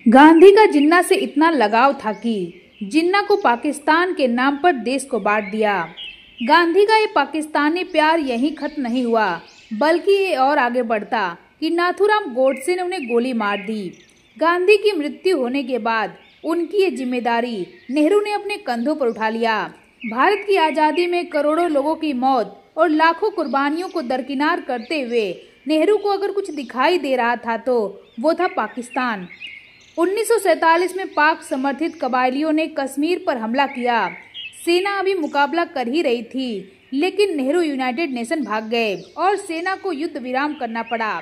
गांधी का जिन्ना से इतना लगाव था कि जिन्ना को पाकिस्तान के नाम पर देश को बांट दिया। गांधी का ये पाकिस्तानी प्यार यहीं खत्म नहीं हुआ, बल्कि ये और आगे बढ़ता कि नाथूराम गोडसे ने उन्हें गोली मार दी। गांधी की मृत्यु होने के बाद उनकी ये जिम्मेदारी नेहरू ने अपने कंधों पर उठा लिया। भारत की आज़ादी में करोड़ों लोगों की मौत और लाखों कुर्बानियों को दरकिनार करते हुए नेहरू को अगर कुछ दिखाई दे रहा था तो वो था पाकिस्तान। 1947 में पाक समर्थित कबायलियों ने कश्मीर पर हमला किया। सेना अभी मुकाबला कर ही रही थी, लेकिन नेहरू यूनाइटेड नेशन भाग गए और सेना को युद्ध विराम करना पड़ा।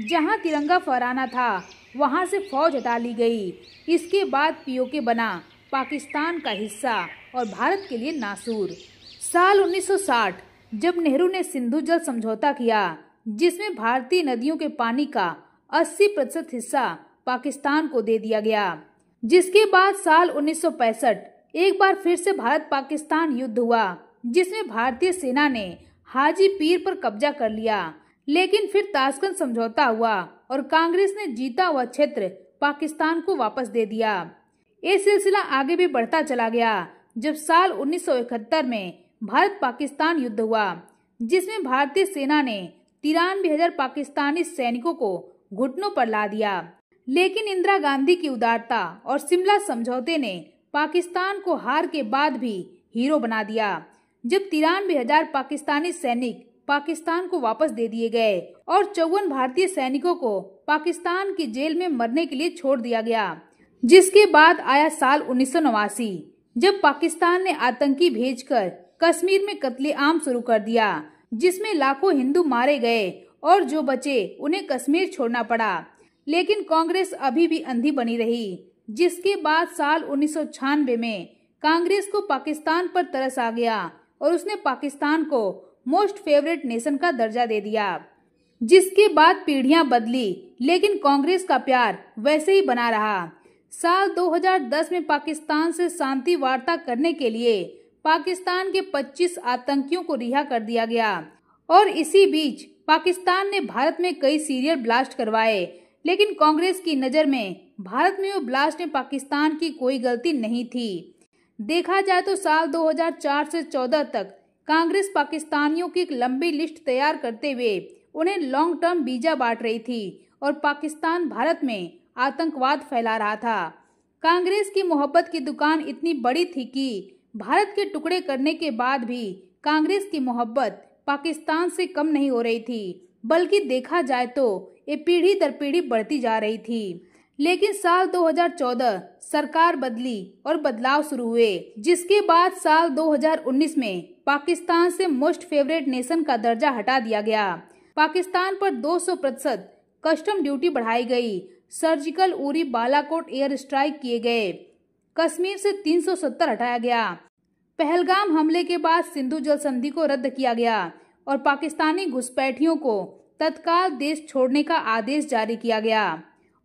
जहां तिरंगा फहराना था वहां से फौज हटा ली गई। इसके बाद पीओके बना पाकिस्तान का हिस्सा और भारत के लिए नासूर। साल 1960 जब नेहरू ने सिंधु जल समझौता किया, जिसमें भारतीय नदियों के पानी का 80% हिस्सा पाकिस्तान को दे दिया गया, जिसके बाद साल 1965 एक बार फिर से भारत पाकिस्तान युद्ध हुआ, जिसमें भारतीय सेना ने हाजी पीर पर कब्जा कर लिया। लेकिन फिर ताशकंद समझौता हुआ और कांग्रेस ने जीता हुआ क्षेत्र पाकिस्तान को वापस दे दिया। ये सिलसिला आगे भी बढ़ता चला गया जब साल 1971 में भारत पाकिस्तान युद्ध हुआ, जिसमें भारतीय सेना ने 93,000 पाकिस्तानी सैनिकों को घुटनों पर ला दिया। लेकिन इंदिरा गांधी की उदारता और शिमला समझौते ने पाकिस्तान को हार के बाद भी हीरो बना दिया। जब 93,000 पाकिस्तानी सैनिक पाकिस्तान को वापस दे दिए गए और 54 भारतीय सैनिकों को पाकिस्तान की जेल में मरने के लिए छोड़ दिया गया। जिसके बाद आया साल 1989 जब पाकिस्तान ने आतंकी भेजकर कश्मीर में कत्लेआम शुरू कर दिया, जिसमें लाखों हिंदू मारे गए और जो बचे उन्हें कश्मीर छोड़ना पड़ा। लेकिन कांग्रेस अभी भी अंधी बनी रही, जिसके बाद साल 1996 में कांग्रेस को पाकिस्तान पर तरस आ गया और उसने पाकिस्तान को मोस्ट फेवरेट नेशन का दर्जा दे दिया। जिसके बाद पीढ़ियां बदली, लेकिन कांग्रेस का प्यार वैसे ही बना रहा। साल 2010 में पाकिस्तान से शांति वार्ता करने के लिए पाकिस्तान के 25 आतंकियों को रिहा कर दिया गया और इसी बीच पाकिस्तान ने भारत में कई सीरियल ब्लास्ट करवाए। लेकिन कांग्रेस की नज़र में भारत में वो ब्लास्ट में पाकिस्तान की कोई गलती नहीं थी। देखा जाए तो साल 2004 से 14 तक कांग्रेस पाकिस्तानियों की एक लंबी लिस्ट तैयार करते हुए उन्हें लॉन्ग टर्म वीजा बांट रही थी और पाकिस्तान भारत में आतंकवाद फैला रहा था। कांग्रेस की मोहब्बत की दुकान इतनी बड़ी थी कि भारत के टुकड़े करने के बाद भी कांग्रेस की मोहब्बत पाकिस्तान से कम नहीं हो रही थी, बल्कि देखा जाए तो ये पीढ़ी दर पीढ़ी बढ़ती जा रही थी। लेकिन साल 2014 सरकार बदली और बदलाव शुरू हुए, जिसके बाद साल 2019 में पाकिस्तान से मोस्ट फेवरेट नेशन का दर्जा हटा दिया गया। पाकिस्तान पर 200% कस्टम ड्यूटी बढ़ाई गई, surgical Uri Balakot air strike किए गए, कश्मीर से 370 हटाया गया। पहलगाम हमले के बाद सिंधु जल संधि को रद्द किया गया और पाकिस्तानी घुसपैठियों को तत्काल देश छोड़ने का आदेश जारी किया गया।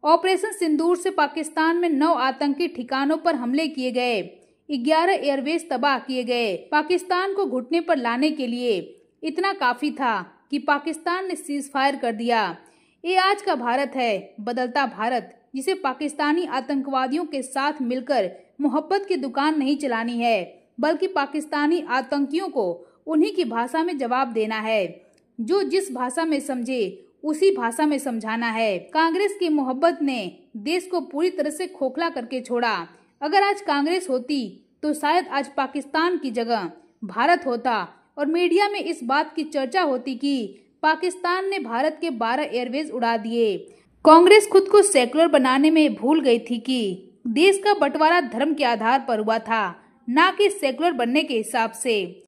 ऑपरेशन सिंदूर से पाकिस्तान में 9 आतंकी ठिकानों पर हमले किए गए, 11 एयरवेज तबाह किए गए। पाकिस्तान को घुटने पर लाने के लिए इतना काफी था कि पाकिस्तान ने सीज फायर कर दिया। ये आज का भारत है, बदलता भारत, जिसे पाकिस्तानी आतंकवादियों के साथ मिलकर मोहब्बत की दुकान नहीं चलानी है, बल्कि पाकिस्तानी आतंकियों को उन्हीं की भाषा में जवाब देना है। जो जिस भाषा में समझे उसी भाषा में समझाना है। कांग्रेस की मोहब्बत ने देश को पूरी तरह से खोखला करके छोड़ा। अगर आज कांग्रेस होती तो शायद आज पाकिस्तान की जगह भारत होता और मीडिया में इस बात की चर्चा होती कि पाकिस्तान ने भारत के 12 एयरवेज उड़ा दिए। कांग्रेस खुद को सेकुलर बनाने में भूल गई थी कि देश का बंटवारा धर्म के आधार पर हुआ था, ना कि सेकुलर बनने के हिसाब से।